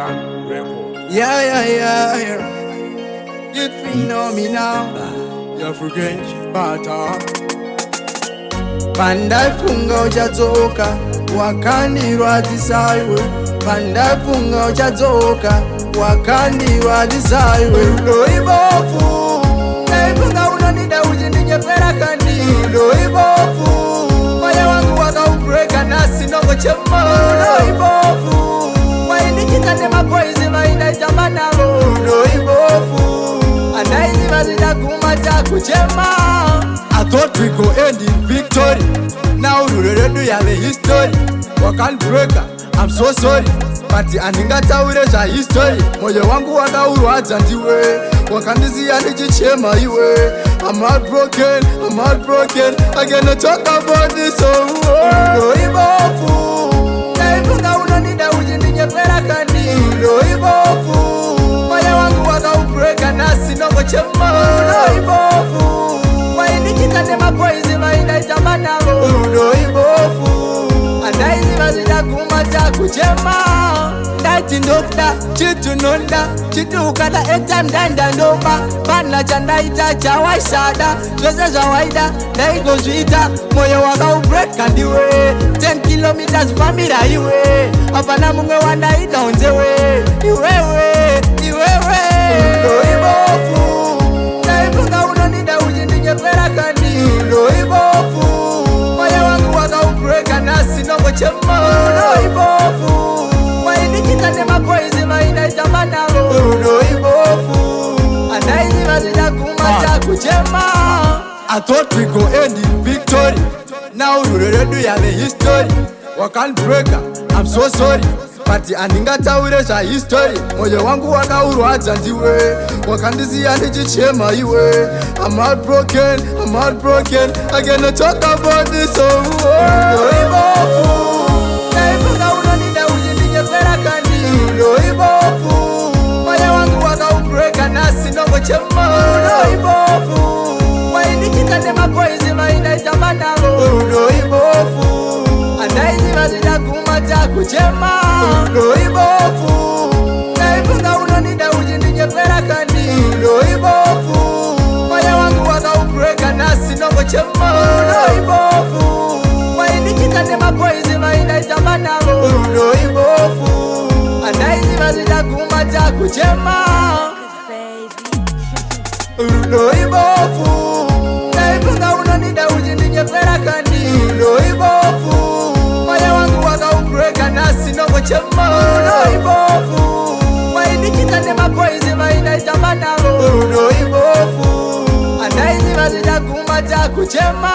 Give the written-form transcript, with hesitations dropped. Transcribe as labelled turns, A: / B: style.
A: Young Record.
B: Yeah. You know me now. You're French, bata. Panda funga uchazoka, wakani rwadisaiwe. Panda funga uchazoka, wakani rwadisaiwe. Loibofu, naifunga unonida ujindinye pera kandi. Loibofu, moyo wangu waka ubreka nasi nongo chema. Loibofu, waindikitane mapoizi maina itamanalo. Loibofu, anaizi mazida kumata kuchema. I thought we go end in victory. Now Ruredu have a history. Wakan breaker, I'm so sorry. But aningata ureja history. Moyo wangu wakaurwadza ndiwe. Wakandizia ndichichema iwe. I'm heartbroken. I cannot talk about this so Loibofu, naifunga unonida ujindinye pera kandi. Loibofu, moyo wangu wakaubreka nasi nongo chema. Loibofu, waindikitane mapoizi maina itamanalo. Loibofu, anaizi mazida kumata kuchema. Dati ndokda, chitu nonda, chitu ukada etam danda ndoba. Pana chanda ita chawa shada, tweze zawaida, daigo zuita. Moyo waka ubreka ndiwe, 10 kilometers famira iwe. Apana munge wanda idonzewe, iwewe. Loibofu, naifunga unonida ujindinye pera kandi. Loibofu, moyo wangu waka ubreka nasi nongo chema. Loibofu, waindikitane mapoizi maina itamanalo. Loibofu, anaizi mazida kumata kuchema. I thought we go end in victory. Now Ruredu have a history. Wakan breaker, I'm so sorry. But aningata ureja history. Moyo wangu wakaurwadza ndiwe. Wakandizia ndichichema iwe. I'm heartbroken. I cannot talk about this so Loibofu, naifunga unonida ujindinye pera kandi. Loibofu, moyo wangu wakaubreka nasi nongo chema. Loibofu, waindikitane mapoizi maina itamanalo. Loibofu, anaizi mazida kumata kuchema. Loibofu, naifunga unonida ujindinye pera kandi. Loibofu, moyo wangu wakaubreka nasi nongo chema. Loibofu, waindikitane mapoizi maina itamanalo. Loibofu, anaizi mazida kumata kuchema. Loibofu, naifunga unonida ujindinye pera kandi. Loibofu, moyo wangu wakaubreka nasi nongo chema. Loibofu, waindikitane mapoizi maina itamanalo. Loibofu, anaizi mazida kumata kuchema.